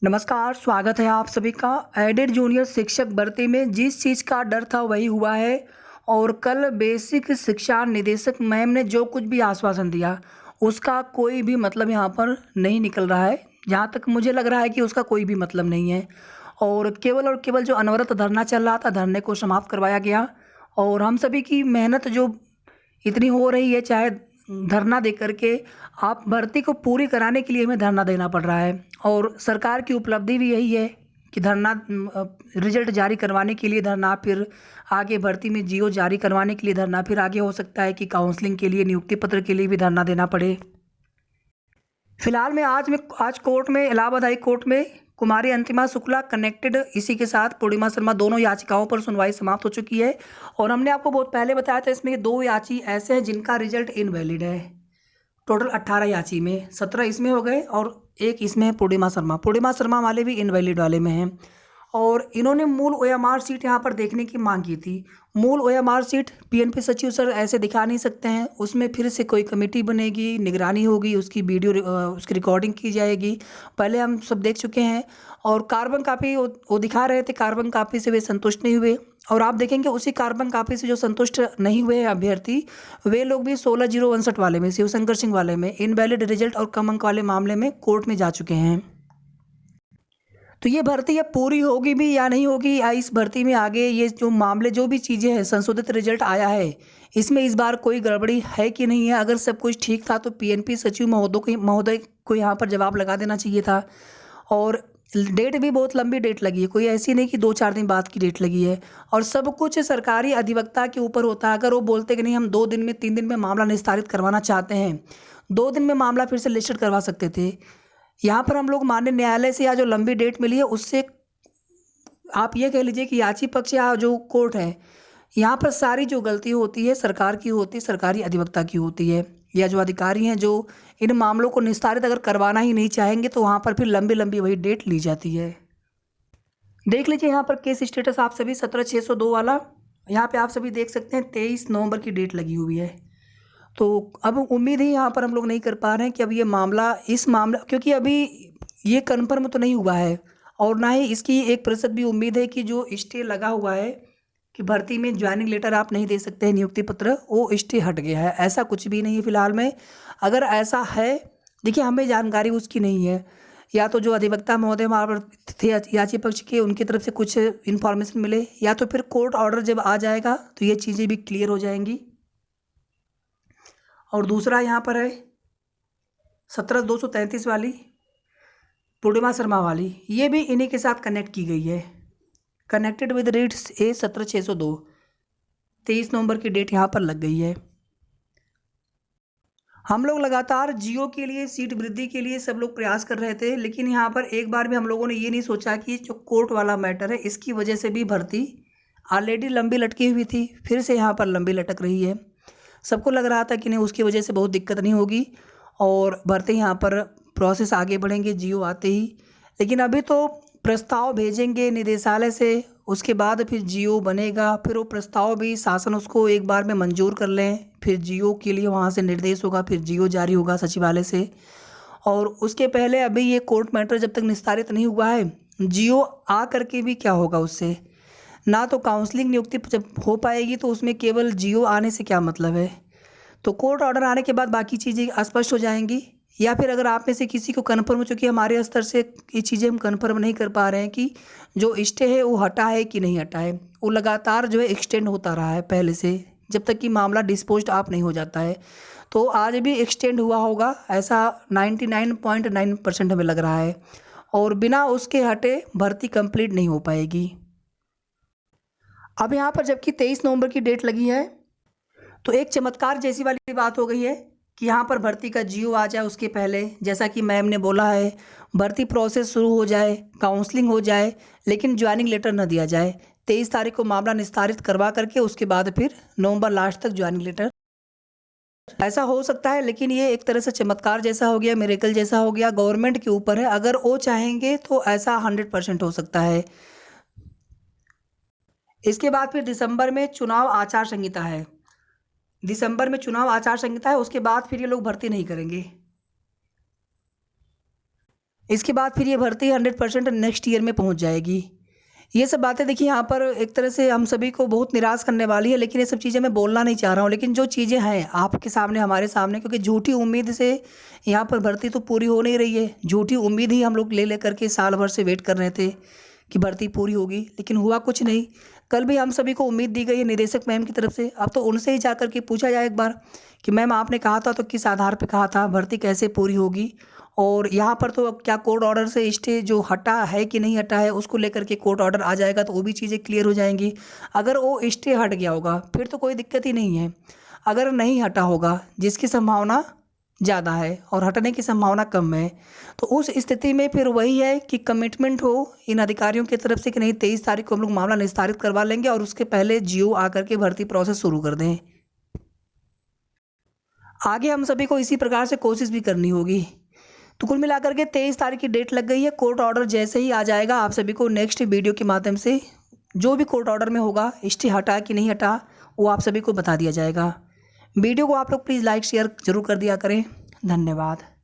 नमस्कार, स्वागत है आप सभी का। एडेड जूनियर शिक्षक भर्ती में जिस चीज़ का डर था वही हुआ है। और कल बेसिक शिक्षा निदेशक मैम ने जो कुछ भी आश्वासन दिया उसका कोई भी मतलब यहाँ पर नहीं निकल रहा है। जहाँ तक मुझे लग रहा है कि उसका कोई भी मतलब नहीं है। और केवल जो अनवरत धरना चल रहा था, धरने को समाप्त करवाया गया। और हम सभी की मेहनत जो इतनी हो रही है, चाहे धरना दे करके आप भर्ती को पूरी कराने के लिए हमें धरना देना पड़ रहा है। और सरकार की उपलब्धि भी यही है कि धरना रिजल्ट जारी करवाने के लिए धरना, फिर आगे भर्ती में जीओ जारी करवाने के लिए धरना, फिर आगे हो सकता है कि काउंसलिंग के लिए, नियुक्ति पत्र के लिए भी धरना देना पड़े। फिलहाल मैं आज कोर्ट में, इलाहाबाद हाई कोर्ट में कुमारी अंतिमा शुक्ला कनेक्टेड, इसी के साथ पूर्णिमा शर्मा, दोनों याचिकाओं पर सुनवाई समाप्त हो चुकी है। और हमने आपको बहुत पहले बताया था इसमें 2 याची ऐसे हैं जिनका रिजल्ट इनवैलिड है। टोटल 18 याची में 17 इसमें हो गए और एक इसमें है पूर्णिमा शर्मा वाले भी इनवैलिड वाले में हैं। और इन्होंने मूल ओएमआर सीट यहाँ पर देखने की मांग की थी। मूल ओएमआर सीट पीएनपी सचिव सर ऐसे दिखा नहीं सकते हैं, उसमें फिर से कोई कमेटी बनेगी, निगरानी होगी, उसकी वीडियो उसकी रिकॉर्डिंग की जाएगी। पहले हम सब देख चुके हैं। और कार्बन कापी वो दिखा रहे थे, कार्बन कापी से वे संतुष्ट नहीं हुए। और आप देखेंगे उसी कार्बन कापी से जो संतुष्ट नहीं हुए अभ्यर्थी, वे लोग भी 16,059 वाले में, शिवशंकर सिंह वाले में, इनवैलिड रिजल्ट और कम अंक वाले मामले में कोर्ट में जा चुके हैं। तो ये भर्ती अब पूरी होगी भी या नहीं होगी, या इस भर्ती में आगे ये जो मामले, जो भी चीज़ें हैं, संशोधित रिजल्ट आया है, इसमें इस बार कोई गड़बड़ी है कि नहीं है। अगर सब कुछ ठीक था तो पीएनपी सचिव महोदय को यहाँ पर जवाब लगा देना चाहिए था। और डेट भी बहुत लंबी डेट लगी है, कोई ऐसी नहीं कि 2-4 दिन बाद की डेट लगी है। और सब कुछ सरकारी अधिवक्ता के ऊपर होता है। अगर वो बोलते कि नहीं, हम 2 दिन में, 3 दिन में मामला निस्तारित करवाना चाहते हैं, 2 दिन में मामला फिर से लिस्टेड करवा सकते थे। यहाँ पर हम लोग माननीय न्यायालय से या जो लंबी डेट मिली है उससे आप ये कह लीजिए कि याची पक्ष या जो कोर्ट है, यहाँ पर सारी जो गलती होती है सरकार की होती है, सरकारी अधिवक्ता की होती है, या जो अधिकारी हैं जो इन मामलों को निस्तारित अगर करवाना ही नहीं चाहेंगे तो वहाँ पर फिर लंबी लंबी वही डेट ली जाती है। देख लीजिए यहाँ पर केस स्टेटस आप सभी 17,602 वाला, यहाँ पे आप सभी देख सकते हैं 23 नवंबर की डेट लगी हुई है। तो अब उम्मीद ही यहाँ पर हम लोग नहीं कर पा रहे हैं कि अब ये मामला, इस मामला, क्योंकि अभी ये कन्फर्म तो नहीं हुआ है और ना ही इसकी 1% भी उम्मीद है कि जो स्टे लगा हुआ है कि भर्ती में ज्वाइनिंग लेटर आप नहीं दे सकते हैं, नियुक्ति पत्र, वो स्टे हट गया है। ऐसा कुछ भी नहीं है फिलहाल में। अगर ऐसा है, देखिए हमें जानकारी उसकी नहीं है, या तो जो अधिवक्ता महोदय वहाँ पर थे याची पक्ष के, उनकी तरफ से कुछ इन्फॉर्मेशन मिले, या तो फिर कोर्ट ऑर्डर जब आ जाएगा तो ये चीज़ें भी क्लियर हो जाएंगी। और दूसरा यहाँ पर है 17,233 वाली पूर्णिमा शर्मा वाली, ये भी इन्हीं के साथ कनेक्ट की गई है, कनेक्टेड विद रीड्स ए 17,602, 23 नवंबर की डेट यहाँ पर लग गई है। हम लोग लगातार जियो के लिए, सीट वृद्धि के लिए सब लोग प्रयास कर रहे थे, लेकिन यहाँ पर एक बार भी हम लोगों ने ये नहीं सोचा कि जो कोर्ट वाला मैटर है इसकी वजह से भी भर्ती ऑलरेडी लंबी लटकी हुई थी, फिर से यहाँ पर लंबी लटक रही है। सबको लग रहा था कि नहीं, उसकी वजह से बहुत दिक्कत नहीं होगी और भर्ती यहाँ पर प्रोसेस आगे बढ़ेंगे जियो आते ही। लेकिन अभी तो प्रस्ताव भेजेंगे निदेशालय से, उसके बाद फिर जियो बनेगा, फिर वो प्रस्ताव भी शासन उसको एक बार में मंजूर कर लें, फिर जियो के लिए वहाँ से निर्देश होगा, फिर जियो जारी होगा सचिवालय से। और उसके पहले अभी ये कोर्ट मैटर जब तक निस्तारित नहीं हुआ है, जियो आ करके भी क्या होगा उससे, ना तो काउंसलिंग नियुक्ति जब हो पाएगी तो उसमें केवल जियो आने से क्या मतलब है। तो कोर्ट ऑर्डर आने के बाद बाकी चीज़ें स्पष्ट हो जाएंगी। या फिर अगर आप में से किसी को कन्फर्म हो चुकी है, हमारे स्तर से ये चीज़ें हम कन्फर्म नहीं कर पा रहे हैं कि जो स्टे है वो हटा है कि नहीं हटा है, वो लगातार जो है एक्सटेंड होता रहा है पहले से, जब तक कि मामला डिस्पोज्ड आप नहीं हो जाता है। तो आज भी एक्सटेंड हुआ होगा ऐसा 99.9% हमें लग रहा है, और बिना उसके हटे भर्ती कंप्लीट नहीं हो पाएगी। अब यहाँ पर जबकि 23 नवंबर की डेट लगी है, तो एक चमत्कार जैसी वाली बात हो गई है कि यहाँ पर भर्ती का जियो आ जाए उसके पहले, जैसा कि मैम ने बोला है, भर्ती प्रोसेस शुरू हो जाए, काउंसलिंग हो जाए, लेकिन ज्वाइनिंग लेटर न दिया जाए। 23 तारीख को मामला निस्तारित करवा करके उसके बाद फिर नवंबर लास्ट तक ज्वाइनिंग लेटर, ऐसा हो सकता है। लेकिन ये एक तरह से चमत्कार जैसा हो गया, मिरेकल जैसा हो गया, गवर्नमेंट के ऊपर है, अगर वो चाहेंगे तो ऐसा 100% हो सकता है। इसके बाद फिर दिसंबर में चुनाव आचार संहिता है, दिसंबर में चुनाव आचार संहिता है, उसके बाद फिर ये लोग भर्ती नहीं करेंगे। इसके बाद फिर ये भर्ती 100% नेक्स्ट ईयर में पहुंच जाएगी। ये सब बातें देखिए यहाँ पर एक तरह से हम सभी को बहुत निराश करने वाली है, लेकिन ये सब चीज़ें मैं बोलना नहीं चाह रहा हूँ, लेकिन जो चीज़ें हैं आपके सामने, हमारे सामने, क्योंकि झूठी उम्मीद से यहाँ पर भर्ती तो पूरी हो नहीं रही है। झूठी उम्मीद ही हम लोग ले लेकर के साल भर से वेट कर रहे थे कि भर्ती पूरी होगी, लेकिन हुआ कुछ नहीं। कल भी हम सभी को उम्मीद दी गई है निदेशक मैम की तरफ से। अब तो उनसे ही जा कर के पूछा जाए एक बार कि मैम आपने कहा था तो किस आधार पे कहा था, भर्ती कैसे पूरी होगी। और यहाँ पर तो अब क्या कोर्ट ऑर्डर से स्टे जो हटा है कि नहीं हटा है, उसको लेकर के कोर्ट ऑर्डर आ जाएगा तो वो भी चीज़ें क्लियर हो जाएंगी। अगर वो स्टे हट गया होगा फिर तो कोई दिक्कत ही नहीं है। अगर नहीं हटा होगा, जिसकी संभावना ज़्यादा है और हटने की संभावना कम है, तो उस स्थिति में फिर वही है कि कमिटमेंट हो इन अधिकारियों की तरफ से कि नहीं 23 तारीख को हम लोग मामला निस्तारित करवा लेंगे और उसके पहले जीओ आकर के भर्ती प्रोसेस शुरू कर दें। आगे हम सभी को इसी प्रकार से कोशिश भी करनी होगी। तो कुल मिलाकर के 23 तारीख की डेट लग गई है। कोर्ट ऑर्डर जैसे ही आ जाएगा आप सभी को नेक्स्ट वीडियो के माध्यम से जो भी कोर्ट ऑर्डर में होगा, स्टे हटा कि नहीं हटा, वो आप सभी को बता दिया जाएगा। वीडियो को आप लोग प्लीज़ लाइक शेयर जरूर कर दिया करें। धन्यवाद।